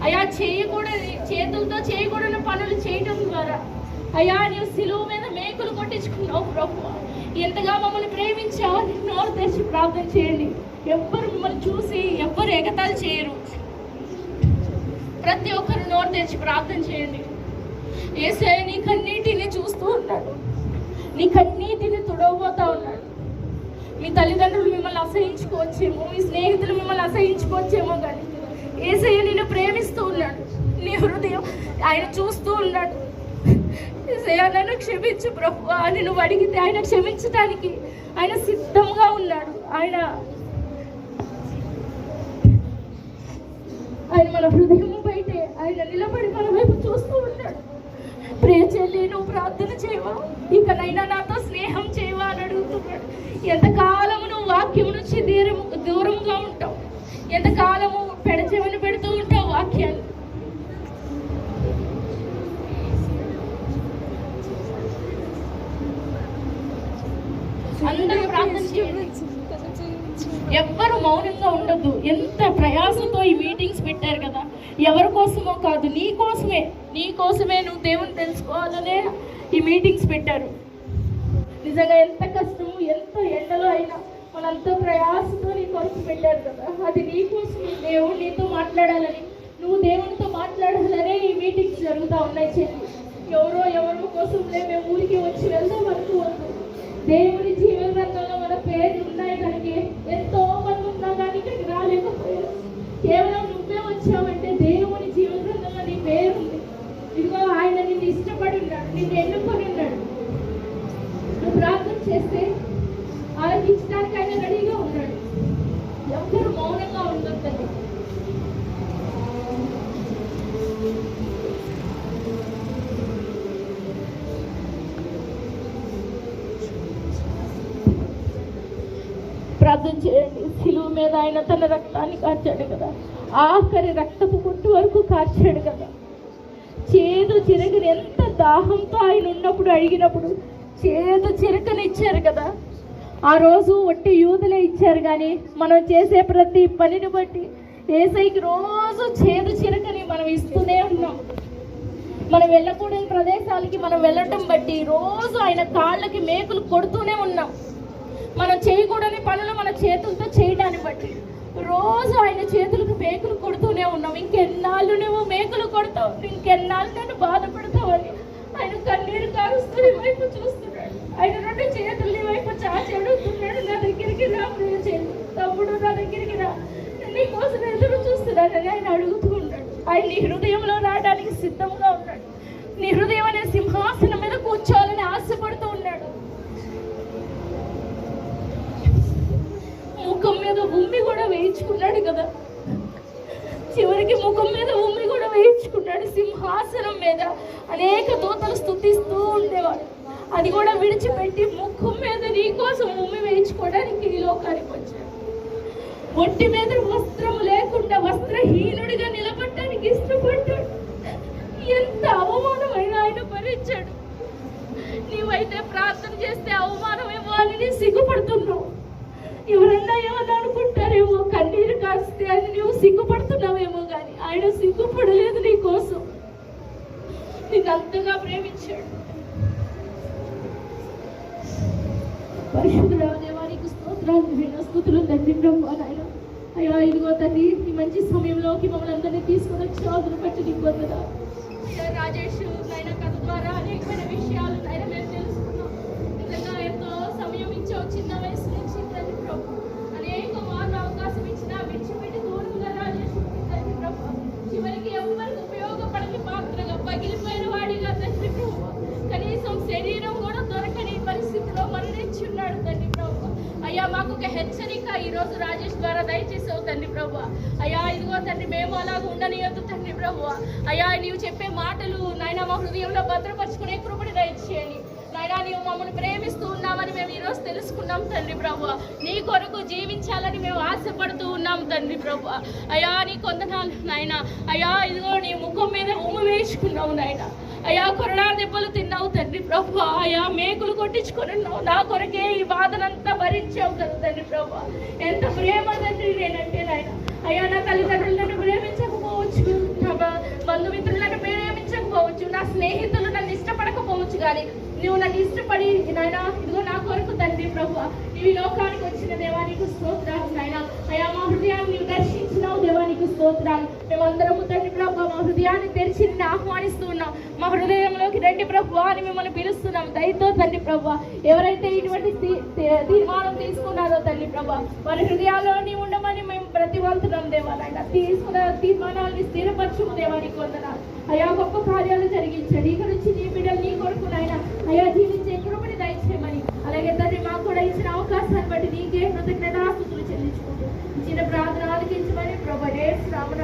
అయ్యా చేయకూడని, చేతులతో చేయకూడని పనులు చేయటం ద్వారా అయ్యా నీవు సిలువ మీద మేకులు కొట్టించుకున్నావు ప్రభువా. ఎంతగా మమ్మల్ని ప్రేమించావు. నోరు తెరిచి ప్రార్థన చేయండి. ఎవ్వరు మిమ్మల్ని చూసి ఎవ్వరు ఎగతాళి చేయరు. ప్రతి ఒక్కరు నోరు తెరిచి ప్రార్థన చేయండి. యేసయ్య నీ కన్నీటిని చూస్తూ ఉన్నాడు, నీ కన్నీటిని తుడవబోతా ఉన్నాడు. మీ తల్లిదండ్రులు మిమ్మల్ని అసహించుకోవచ్చేమో, మీ స్నేహితులు మిమ్మల్ని అసహించుకోవచ్చేమో, కానీ యేసయ్య నిన్ను ప్రేమిస్తూ ఉన్నాడు. నీ హృదయం ఆయన చూస్తూ ఉన్నాడు. యేసయ్య నన్ను క్షమించు ప్రభువా అని నువ్వు అడిగితే ఆయన క్షమించడానికి ఆయన సిద్ధంగా ఉన్నాడు. ఆయన మన హృదయం బయటే ఆయన నిలబడి మన వైపు చూస్తూ ఉన్నాడు. ప్రియ చెల్లి, నువ్వు ప్రార్థన చేయవా? ఇకనైనా నాతో స్నేహం చేయవా అని అడుగుతున్నాడు. ఎంతకాలము నువ్వు వాక్యం నుంచి దూరంగా ఉంటావు, ఎంతకాలము పెడచెవిని పెడుతూ ఉంటావు వాక్యాన్ని. అందరూ ప్రార్థన చేయండి. ఎవ్వరు మౌనంగా ఉండద్దు. ఎంత ప్రయాసంతో ఈ మీటింగ్స్ పెట్టారు కదా, ఎవరి కోసమో కాదు, నీ కోసమే నువ్వు దేవుని తెలుసుకోవాలనే ఈ మీటింగ్స్ పెట్టారు. నిజంగా ఎంత కష్టము, ఎంత ఎండలో అయినా మనంత ప్రయాసంతో నీ కొరకు పెట్టారు కదా, అది నీ కోసం. దేవుడు నీతో మాట్లాడాలని, నువ్వు దేవునితో మాట్లాడాలనే ఈ మీటింగ్స్ జరుగుతూ ఉన్నాయి. చెల్లి, ఎవరో కోసంలే మేము ఊరికి వచ్చి వెళ్దాం అనుకోవద్దు. దేవుని జీవన రంగంలో మన పేర్లు ఉన్నాయి కనుక ఎంతో మంది ఉన్నా కానీ ఇక్కడికి రాలేకపోయారు. కేవలం నువ్వే వచ్చావంటే దేవుని జీవన రంగంలో నీ పేరు ఉంది. ఇదిగో ఆయన నిన్ను ఇష్టపడి ఉన్నాడు, నిన్ను ఎన్నుకొని ఉన్నాడు. నువ్వు ప్రార్థన చేస్తే ఆలోచించడానికి ఆయన రెడీగా ఉన్నాడు. ఎవ్వరు మౌనంగా ఉండొద్దండి. ప్రార్థన చేయండి. సిలువ మీద ఆయన తన రక్తాన్ని కార్చాడు కదా, ఆఖరి రక్తపు కొట్టు వరకు కార్చాడు కదా. చేదు చిరకని, ఎంత దాహంతో ఆయన ఉన్నప్పుడు అడిగినప్పుడు చేదు చిరకని ఇచ్చారు కదా. ఆ రోజు ఒట్టి యూదులే ఇచ్చారు, కానీ మనం చేసే ప్రతి పనిని బట్టి యేసయ్యకి రోజు చేదు చిరకని మనం ఇస్తూనే ఉన్నాం. మనం వెళ్ళకూడని ప్రదేశాలకి మనం వెళ్ళటం బట్టి రోజు ఆయన కాళ్ళకి మేకులు కొడుతూనే ఉన్నాం. మనం చేయకూడని పనులు మన చేతులతో చేయడాన్ని బట్టి రోజు ఆయన చేతులకు మేకులు కొడుతూనే ఉన్నాం. ఇంకెన్నాళ్ళు నువ్వు మేకులు కొడతావు, ఇంకెన్నాళ్ళు నన్ను బాధపడతావు అని ఆయన కన్నీరు కారుస్తూ నీ వైపు చూస్తున్నాడు. ఆయన రెండు చేతులు నీ వైపు చాచి అడుగుతున్నాడు, నా దగ్గరికి రా ప్రియ చెల్లి, తమ్ముడు నా దగ్గరికి రా, నీ కోసం ఎదురు చూస్తున్నాడని ఆయన అడుగుతూ ఉన్నాడు. ఆయన నీ హృదయంలో రావడానికి సిద్ధంగా ఉన్నాడు. నీ హృదయం అనే సింహాసనం మీద కూర్చోవాలని ఆశపడుతూ ఉన్నాడు. ముఖం మీద ఉమ్మి కూడా వేయించుకున్నాడు కదా, చివరికి ముఖం మీద ఉమ్మి కూడా వేయించుకున్నాడు. సింహాసనం మీద అనేక దూతలు స్తుతిస్తూ ఉండేవాడు. అది కూడా విడిచిపెట్టి ముఖం మీద నీ కోసం ఉమ్మి వేయించుకోవడానికి ఈ లోకానికి వచ్చాడు. ఒంటి మీద వస్త్రం లేకుండా వస్త్రహీనుడిగా నిలబడటానికి ఇష్టపడ్డాడు. ఎంత అవమానమైన ఆయన భరించాడు. నీవైతే ప్రార్థన చేస్తే అవమానం ఇవ్వాలని సిగ్గుపడుతున్నావు. ఎవరన్నా ఏమన్నా అనుకుంటారేమో, కన్నీరు కాస్తే అని నువ్వు సిగ్గుపడుతున్నావేమో, కానీ ఆయన సిగ్గుపడలేదు. నీ కోసం నిన్ను అంతగా ప్రేమించాడు. పరిశుద్ధుడా దేవానికి స్తోత్రాలు, స్తుతులు తండ్రి బ్రహ్మ నాయన. అయ్యా ఇదిగో తండ్రి, ఈ మంచి సమయంలోకి మమ్మల్ని అందరినీ తీసుకొని వచ్చి ఆదులు పెట్టి నీకు వందనాలు. అయ్యా రాజేష్ నాయన కథ ద్వారా అనేకమైన విషయాలు నాయన మేము తెలుసుకున్నాం. నిజంగా ఎంతో సమయం ఇచ్చావు, చిన్న వయసు నుంచి తండ్రి ప్రభు. అనేక మార్లు అవకాశం ఇచ్చినా విడిచిపెట్టి దూరంగా రాజేష్ తండ్రి ప్రభు. చివరికి ఎవరికి ఉపయోగపడని పాత్రగా పగిలిపోయిన వాడిగా తండ్రి ప్రభు. కనీసం శరీరం కూడా దొరకని పరిస్థితిలో మరణించున్నాడు తండ్రి ప్రభు. అయ్యా మాకు ఒక హెచ్చరిక ఈరోజు రాజేష్ ద్వారా దయచేసావు తండ్రి ప్రభు. అయ్యా ఇదిగో తండ్రి మేము అలాగ ఉండనియొద్దు తండ్రి ప్రభు. అయ్యా నీవు చెప్పే మాటలు నాయన మా హృదయంలో భద్రపరుచుకునే కృపని దయచేయండి నాయన. నీవు మమ్మల్ని ప్రేమిస్తూ ఉన్నామని మేము ఈరోజు తెలుసుకున్నాం తండ్రి ప్రభు. నీ కొరకు జీవించాలని మేము ఆశపడుతూ ఉన్నాం తండ్రి ప్రభు. అయ్యా నీ కొందనాలు నాయన. అయ్యా ఇదిగో నీ ముఖం మీద ఉమ్ము వేసుకున్నావు నాయన. అయ్యా కొరడా దెబ్బలు తిన్నావు తండ్రి ప్రభు. అయ్యా మేకులు కొట్టించుకొని ఉన్నావు, నా కొరకే ఈ బాధనంతా భరించావు కదా తండ్రి ప్రభు. ఎంత ప్రేమ తండ్రి నేనంటే నాయన. అయ్యా నా తల్లిదండ్రులు నన్ను ప్రేమించకపోవచ్చు, నా నువ్వు నన్ను ఇష్టపడి నాయన ఇదిగో నా కొరకు తండ్రి ప్రభు నీవు ఈ లోకానికి వచ్చిన దేవానికి స్తోత్రాలు నాయన. అయ్యా మా హృదయాన్ని నీవు దర్శించినావు దేవానికి స్తోత్రాలు. మేమందరము తండ్రి ప్రభు మా హృదయాన్ని తెరిచి నిన్ను ఆహ్వానిస్తూ ఉన్నాం. మా హృదయంలోకి రండి ప్రభు అని మిమ్మల్ని పిలుస్తున్నాం. దయతో తండ్రి ప్రభు ఎవరైతే ఇటువంటి తీర్మానం తీసుకున్నారో తండ్రి ప్రభు వారి హృదయాల్లో నీవు ఉండమని మేము ప్రతివంతున్నాం దేవా నాయన. తీసుకున్న తీర్మానాన్ని స్థిరపరచుము దేవానికి వందనాలు. అయా గొప్ప కార్యాలు జరిగించండి. ఇక నుంచి నీ బిడ్డలు నీ కొరకు నాయన అయా జీవించే కృపని దయచేయమని, అలాగే తండ్రి మాకు కూడా ఇచ్చిన అవకాశాన్ని బట్టి నీకే కృతజ్ఞతాస్తుతులు చెల్లించుకుంటూ ఇచ్చిన ప్రార్థన ఆలకించమని ప్రభు యేసు నామమున